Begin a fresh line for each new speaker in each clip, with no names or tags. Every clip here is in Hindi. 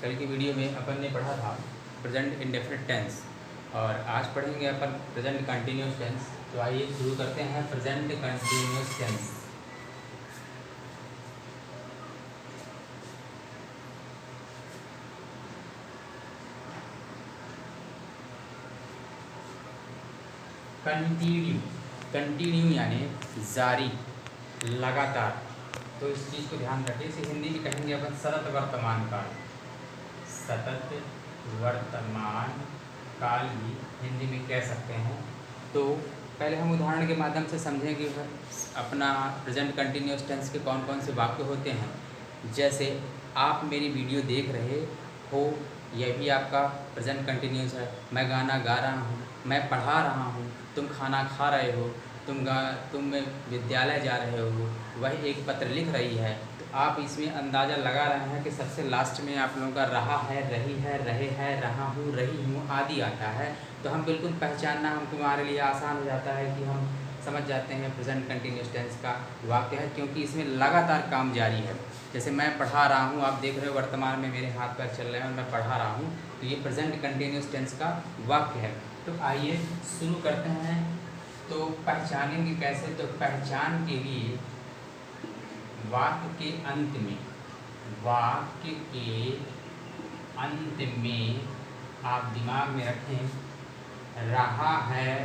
कल की वीडियो में अपन ने पढ़ा था प्रेजेंट इंडेफिनिट टेंस और आज पढ़ेंगे अपन प्रेजेंट कंटिन्यूस टेंस। तो आइए शुरू करते हैं present continuous tense. Continue, continue यानी जारी, लगातार। तो इस चीज़ को ध्यान रखिए। इसे हिंदी में कहेंगे अपन सतत वर्तमान काल। सतत वर्तमान काल भी हिंदी में कह सकते हैं। तो पहले हम उदाहरण के माध्यम से समझें कि अपना प्रेजेंट कंटिन्यूस टेंस के कौन कौन से वाक्य होते हैं। जैसे आप मेरी वीडियो देख रहे हो, यह भी आपका प्रेजेंट कंटिन्यूस है। मैं गाना गा रहा हूँ, मैं पढ़ा रहा हूँ, तुम खाना खा रहे हो, तुम विद्यालय जा रहे हो, वह एक पत्र लिख रही है। तो आप इसमें अंदाज़ा लगा रहे हैं कि सबसे लास्ट में आप लोगों का रहा है, रही है, रहे हैं, रहा हूँ, रही हूँ आदि आता है। तो हम बिल्कुल पहचानना हमको हमारे लिए आसान हो जाता है कि हम समझ जाते हैं प्रेजेंट कंटिन्यूस टेंस का वाक्य है, क्योंकि इसमें लगातार काम जारी है। जैसे मैं पढ़ा रहा हूँ, आप देख रहे हो वर्तमान में मेरे हाथ पैर चल रहे हैं और मैं पढ़ा रहा हूँ, तो ये प्रेजेंट कंटिन्यूस टेंस का वाक्य है। तो आइए शुरू करते हैं। तो पहचानेंगे कैसे? तो पहचान के लिए वाक्य के अंत में, वाक्य के अंत में आप दिमाग में रखें, रहा है,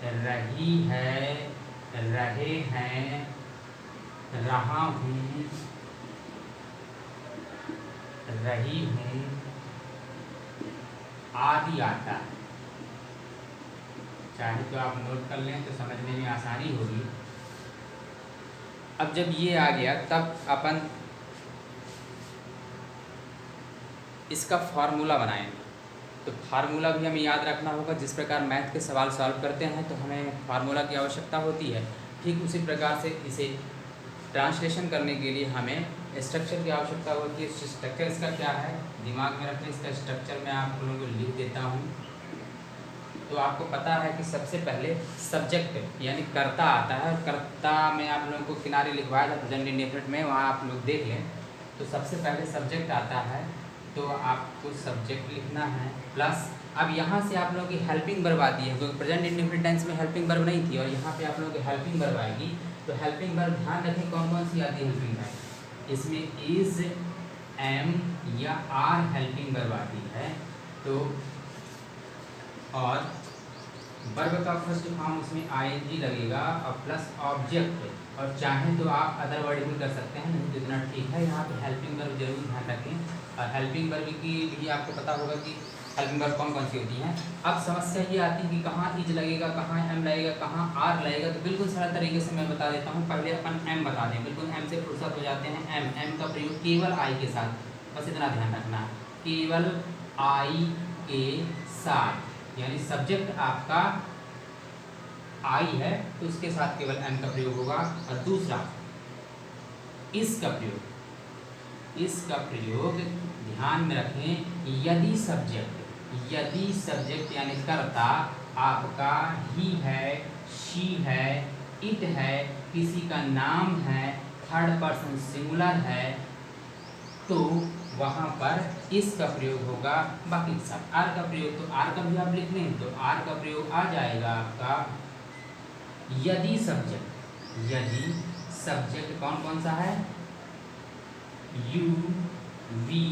रही है, रहे हैं, रहा हूँ, रही हूँ आदि आता है। चाहे तो आप नोट कर लें तो समझने में आसानी होगी। अब जब ये आ गया तब अपन इसका फार्मूला बनाएंगे। तो फार्मूला भी हमें याद रखना होगा। जिस प्रकार मैथ के सवाल सॉल्व करते हैं तो हमें फार्मूला की आवश्यकता होती है, ठीक उसी प्रकार से इसे ट्रांसलेशन करने के लिए हमें स्ट्रक्चर की आवश्यकता होती है। स्ट्रक्चर इसका क्या है दिमाग में रखें। इसका स्ट्रक्चर मैं आप लोगों को लिख देता हूँ। तो आपको पता है कि सबसे पहले सब्जेक्ट यानी कर्ता आता है, और कर्ता में आप लोगों को किनारे लिखवाया था प्रेजेंट इंडेफिनिट में, वहाँ आप लोग देख लें। तो सबसे पहले सब्जेक्ट आता है, तो आपको सब्जेक्ट लिखना है प्लस। अब यहाँ से आप लोगों की हेल्पिंग वर्ब आती है, क्योंकि प्रेजेंट इंडेफिनिट टेंस में हेल्पिंग वर्ब नहीं थी, और यहाँ पे आप लोगों की हेल्पिंग वर्ब आएगी। तो हेल्पिंग वर्ब ध्यान रखें कौन कौन सी आती है हेल्पिंग वर्ब। इसमें इज, एम या आर हेल्पिंग वर्ब आती है। तो और वर्ब का फर्स्ट फॉर्म उसमें आईएनजी लगेगा और प्लस ऑब्जेक्ट, और चाहे तो आप अदर वर्ड भी कर सकते हैं, नहीं तो इतना ठीक है। यहाँ पे हेल्पिंग वर्ब जरूर ध्यान रखें। और हेल्पिंग वर्ब की भी आपको पता होगा कि हेल्पिंग वर्ब कौन कौन सी होती हैं। अब समस्या ये आती है कि कहाँ इज लगेगा, कहाँ एम लगेगा, कहाँ आर लगेगा। तो बिल्कुल सरल तरीके से मैं बता देता हूँ। पहले अपन एम बता दें, बिल्कुल एम से फुर्सत हो जाते हैं। एम का प्रयोग केवल आई के साथ, बस इतना ध्यान रखना, केवल आई के साथ, यानी सब्जेक्ट आपका आई है तो उसके साथ केवल एम का प्रयोग होगा। और दूसरा इसका प्रयोग, इसका प्रयोग ध्यान में रखें। यदि सब्जेक्ट यानी कर्ता आपका ही है, शी है, इट है, किसी का नाम है, थर्ड पर्सन सिंगुलर है, तो वहाँ पर इस का प्रयोग होगा। बाकी सब आर का प्रयोग, तो आर का भी आप लिख लें तो आर का प्रयोग आ जाएगा आपका यदि सब्जेक्ट कौन कौन सा है, यू, वी,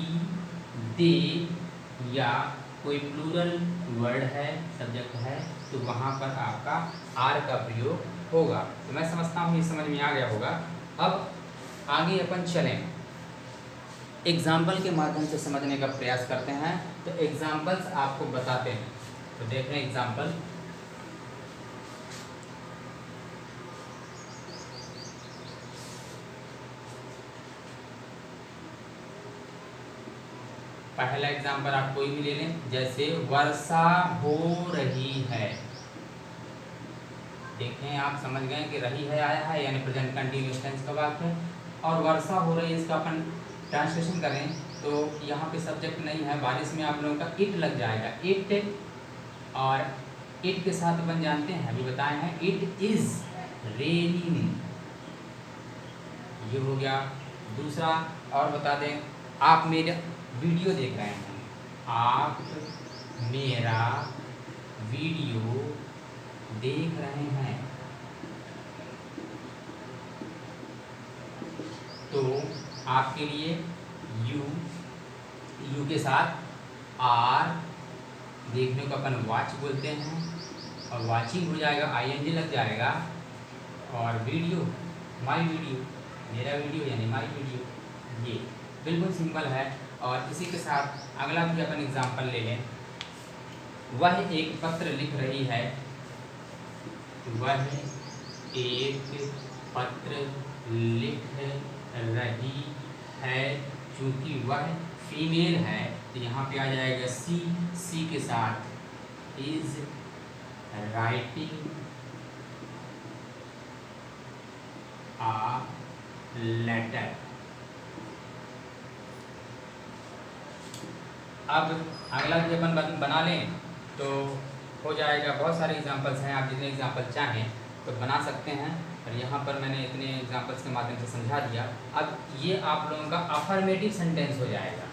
दे, या कोई प्लूरल वर्ड है, सब्जेक्ट है, तो वहाँ पर आपका आर का प्रयोग होगा। तो मैं समझता हूँ ये समझ में आ गया होगा। अब आगे अपन चलें, एग्जाम्पल के माध्यम से समझने का प्रयास करते हैं। तो एग्जाम्पल्स आपको बताते हैं, तो देख रहे हैं एग्जाम्पल। पहला एग्जाम्पल आप कोई भी ले लें, जैसे वर्षा हो रही है। देखें आप समझ गए कि रही है आया है, यानी प्रेजेंट कंटिन्यूअस टेंस का वाक्य। और वर्षा हो रही है इसका अपन ट्रांसलेशन करें तो यहाँ पे सब्जेक्ट नहीं है, बारिश में आप लोगों का इट लग जाएगा, इट। और इट के साथ अपन जानते हैं, अभी बताए हैं, इट इज रेनिंग, ये हो गया। दूसरा और बता दें, आप मेरा वीडियो देख रहे हैं, आप मेरा वीडियो देख रहे हैं, तो आपके लिए यू के साथ आर, देखने को अपन वॉच बोलते हैं, और वाचिंग हो जाएगा, ING लग जाएगा, और वीडियो माय वीडियो, मेरा वीडियो यानी माय वीडियो। ये बिल्कुल सिंपल है। और इसी के साथ अगला भी अपन एग्जांपल ले लें। वह एक पत्र लिख रही है, वह एक पत्र लिख रही है, चूँकि वह फीमेल है तो यहाँ पे आ जाएगा सी के साथ इज राइटिंग आ लेटर। अब अगला भी अपन बना लें तो हो जाएगा। बहुत सारे एग्जांपल्स हैं, आप जितने एग्जांपल चाहें तो बना सकते हैं, और यहाँ पर मैंने इतने एग्जांपल्स के माध्यम से समझा दिया। अब ये आप लोगों का अफर्मेटिव सेंटेंस हो जाएगा।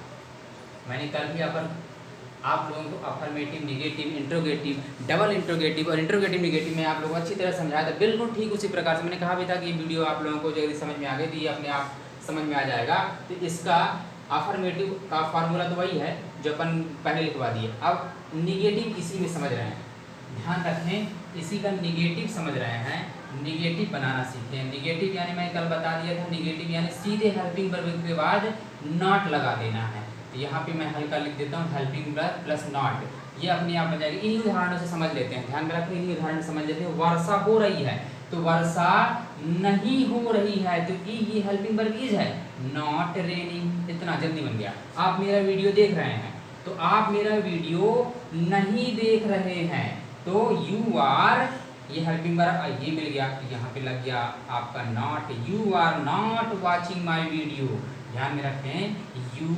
मैंने कल भी आप लोगों को affirmative, negative, interrogative, double interrogative और इंट्रोगेटिव निगेटिव में आप लोगों को अच्छी तरह समझाया था। बिल्कुल ठीक उसी प्रकार से मैंने कहा भी था कि ये वीडियो आप लोगों को जल्दी समझ में आ गई, तो ये अपने आप समझ में आ जाएगा। तो इसका अफर्मेटिव का फार्मूला तो वही है जो अपन पहले लिखवा दिए। अब निगेटिव इसी में समझ रहे हैं, ध्यान रखें, इसी का निगेटिव समझ रहे हैं, निगेटिव बनाना सीखें। निगेटिव यानी मैं कल बता दिया था, निगेटिव यानी सीधे हेल्पिंग वर्ब के बाद नॉट लगा देना है। तो यहाँ पे मैं हल्का लिख देता हूँ, हेल्पिंग वर्ब प्लस नॉट, ये अपने आप बन जाएगी। इन्हीं उदाहरणों से समझ लेते हैं, ध्यान में रखें, इन्हीं उदाहरण से समझ लेते हैं। वर्षा हो रही है तो वर्षा नहीं हो रही है, तो ये हेल्पिंग वर्ब इज है, नॉट रेनिंग। इतना जल्दी बन गया। आप मेरा वीडियो देख रहे हैं तो आप मेरा वीडियो नहीं देख रहे हैं, तो यू आर, ये हेल्पिंग वर्ब ये मिल गया, यहाँ पे लग गया आपका not, you are not watching my video. ध्यान में रखें, यू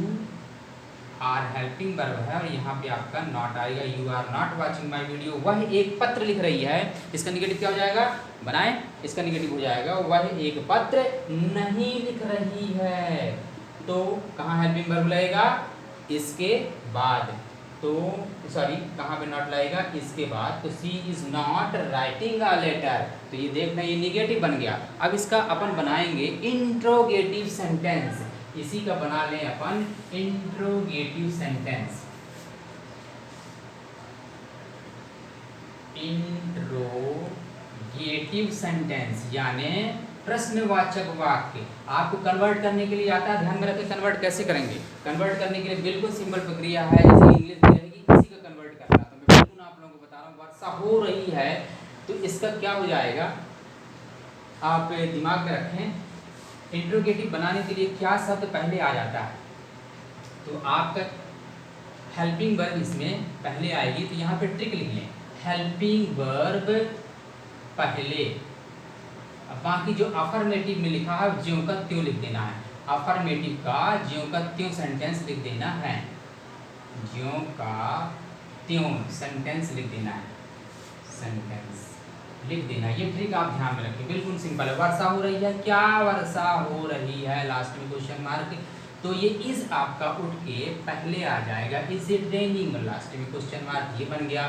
आर हेल्पिंग वर्ब है और यहाँ पे आपका नॉट आएगा, you are not watching my video. वह एक पत्र लिख रही है, इसका निगेटिव क्या हो जाएगा, बनाएं, इसका निगेटिव हो जाएगा वह एक पत्र नहीं लिख रही है। तो कहाँ हेल्पिंग वर्ब लगेगा, इसके बाद, तो सॉरी कहाँ पे नॉट लगेगा, इसके बाद। तो she is not writing a letter, तो ये देखना ये निगेटिव बन गया। अब इसका अपन बनाएंगे इंट्रोगेटिव सेंटेंस, इसी का बना लें अपन इंट्रोगेटिव सेंटेंस। इंट्रोगेटिव सेंटेंस यानी प्रश्नवाचक वाक्य। आपको कन्वर्ट करने के लिए आता है, ध्यान में रखें, कन्वर्ट कैसे करेंगे। कन्वर्ट करने के लिए बिल्कुल सिंपल प्रक्रिया है, जैसे इंग्लिश में रहेगी इसी का कन्वर्ट करना। तो मैं बिल्कुल आप लोगों को बता रहा हूँ, वर्षा हो रही है तो इसका क्या हो जाएगा, आप दिमाग में रखें। इंट्रोगेटिव बनाने के लिए क्या शब्द पहले आ जाता है, तो आपका हेल्पिंग वर्ब इसमें पहले आएगी। तो यहाँ पे ट्रिक लिख लें, हेल्पिंग वर्ब पहले, बाकी जो अफर्मेटिव में लिखा है ज्यों का त्यों लिख देना है। अफर्मेटिव का ज्यों का त्यों सेंटेंस लिख देना है, ज्यों का त्यों सेंटेंस लिख देना है, सेंटेंस लिख देना। ये ट्रिक आप ध्यान में रखें, बिल्कुल सिंपल है। वर्षा हो रही है, क्या वर्षा हो रही है, लास्ट में क्वेश्चन मार्क, तो ये इज आपका उठ के पहले आ जाएगा, इज इट रेनिंग, लास्ट में क्वेश्चन मार्क, ये बन गया।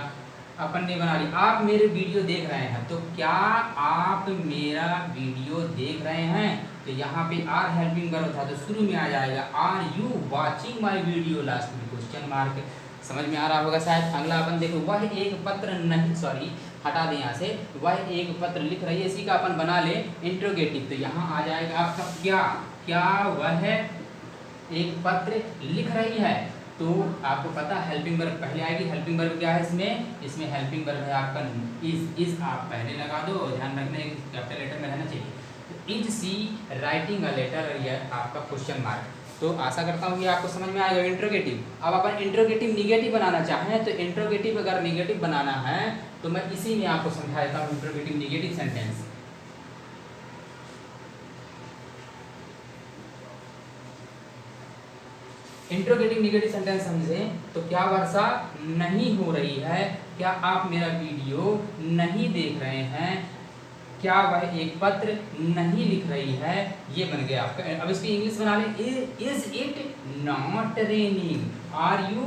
अपन ने बना ली। आप मेरे वीडियो देख रहे हैं, तो क्या आप मेरा वीडियो देख रहे हैं, तो यहाँ पे आर हेल्पिंग वर्ब था तो शुरू में आ जाएगा are you watching my video, last में क्वेश्चन मार्क। समझ में आ रहा होगा शायद। अगला अपन देखो, वह एक पत्र नहीं, सॉरी हटा दें यहाँ से, वह एक पत्र लिख रही है, इसी का अपन बना ले इंट्रोगेटिव। तो यहाँ आ जाएगा आपका क्या, क्या वह एक पत्र लिख रही है, तो आपको पता हेल्पिंग वर्ब पहले आएगी। हेल्पिंग वर्ब क्या है इसमें हेल्पिंग वर्ब है आपका इज आप पहले लगा दो, ध्यान रखना कैपिटल लेटर में रहना चाहिए। तो is she writing a letter, यह आपका क्वेश्चन मार्क। तो आशा करता हूँ कि आपको समझ में आएगा इंट्रोगेटिव। अब अपन इंट्रोगेटिव निगेटिव बनाना चाहें, तो इंट्रोगेटिव अगर निगेटिव बनाना है तो मैं इसी में आपको समझा देता हूँ interrogative negative sentence. Interrogative negative sentence समझें तो, क्या वर्षा नहीं हो रही है, क्या आप मेरा वीडियो नहीं देख रहे हैं, क्या वह एक पत्र नहीं लिख रही है, ये बन गया आपका। अब इसकी इंग्लिश बना लें, is it not raining, are you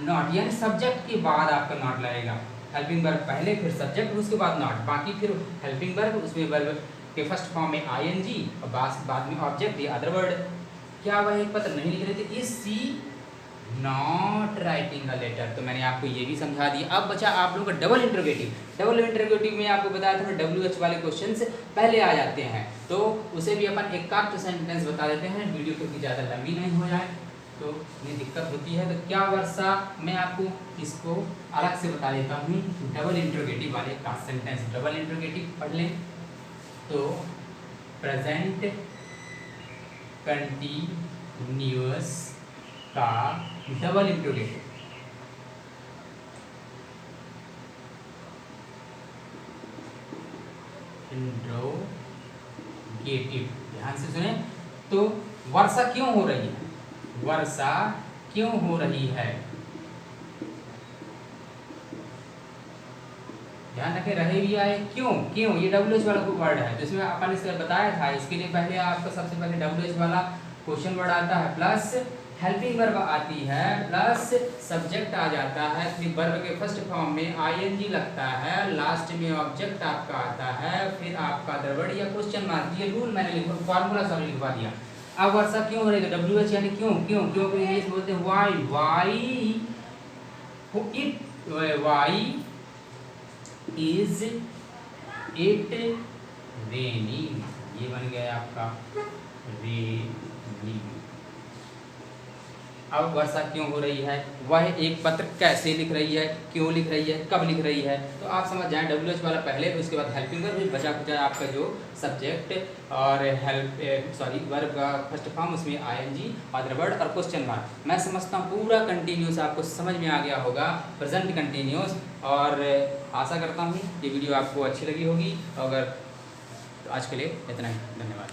not, यानी सब्जेक्ट के बाद आपका नॉट लगेगा। हेल्पिंग वर्ब पहले, फिर सब्जेक्ट, उसके बाद नॉट, बाकी फिर हेल्पिंग वर्ब, उसमें वर्ब के फर्स्ट फॉर्म में आईएनजी और बाद में ऑब्जेक्ट या अदर वर्ड। क्या वह एक पत्र नहीं लिख रही थी, is she not writing a letter. तो मैंने आपको ये भी समझा दिया। अब बचा आप लोगों का डबल इंटरोगेटिव। डबल इंटरोगेटिव में आपको बताया था WH वाले क्वेश्चंस पहले आ जाते हैं, तो उसे भी अपन एक काट सेंटेंस बता देते हैं, वीडियो क्योंकि ज़्यादा लंबी नहीं हो जाए तो इतनी दिक्कत होती है। तो क्या वर्षा, मैं आपको इसको अलग से बता देता हूँ, डबल इंटरोगेटिव वाले काट सेंटेंस। डबल इंटरोगेटिव पढ़ लें तो प्रेजेंट कंटिन्यूअस का डबल इंटरोगेटिव, इंट्रोगेटिव, ध्यान से सुने। तो वर्षा क्यों हो रही है, वर्षा क्यों हो रही है, ध्यान रखें, रहे भी आए क्यों, क्यों ये WH वाला वर्ड है, तो इसमें अपन इसका बताया था। इसके लिए पहले आपका सबसे पहले WH वाला क्वेश्चन वर्ड आता है, प्लस हेल्पिंग वर्ब आती है, प्लस सब्जेक्ट आ जाता है, फिर वर्ब के फर्स्ट फॉर्म में आईएनजी लगता है, लास्ट में ऑब्जेक्ट आपका आता है, फिर आपका अदर वर्ड या क्वेश्चन मार्क। ये रूल मैंने फॉर्मूला सॉरी लिखवा दिया। अब वर्षा क्यों हो रही है, WH यानी क्यों, क्यों क्यों को इंग्लिश बोलते हैं why, why is it raining, ये बन गया आपका रेनिंग। अब वर्षा क्यों हो रही है, वह एक पत्र कैसे लिख रही है, क्यों लिख रही है, कब लिख रही है, तो आप समझ जाएं। WH वाला पहले, उसके बाद हेल्पिंग वर्ब, बचा कुचा आपका जो सब्जेक्ट और वर्ब का फर्स्ट फॉर्म, उसमें आईएनजी, अदर वर्ड और क्वेश्चन मार्क। मैं समझता हूँ पूरा कंटिन्यूस आपको समझ में आ गया होगा, प्रेजेंट कंटिन्यूस। और आशा करता हूँ ये वीडियो आपको अच्छी लगी होगी। अगर तो आज के लिए इतना ही, धन्यवाद।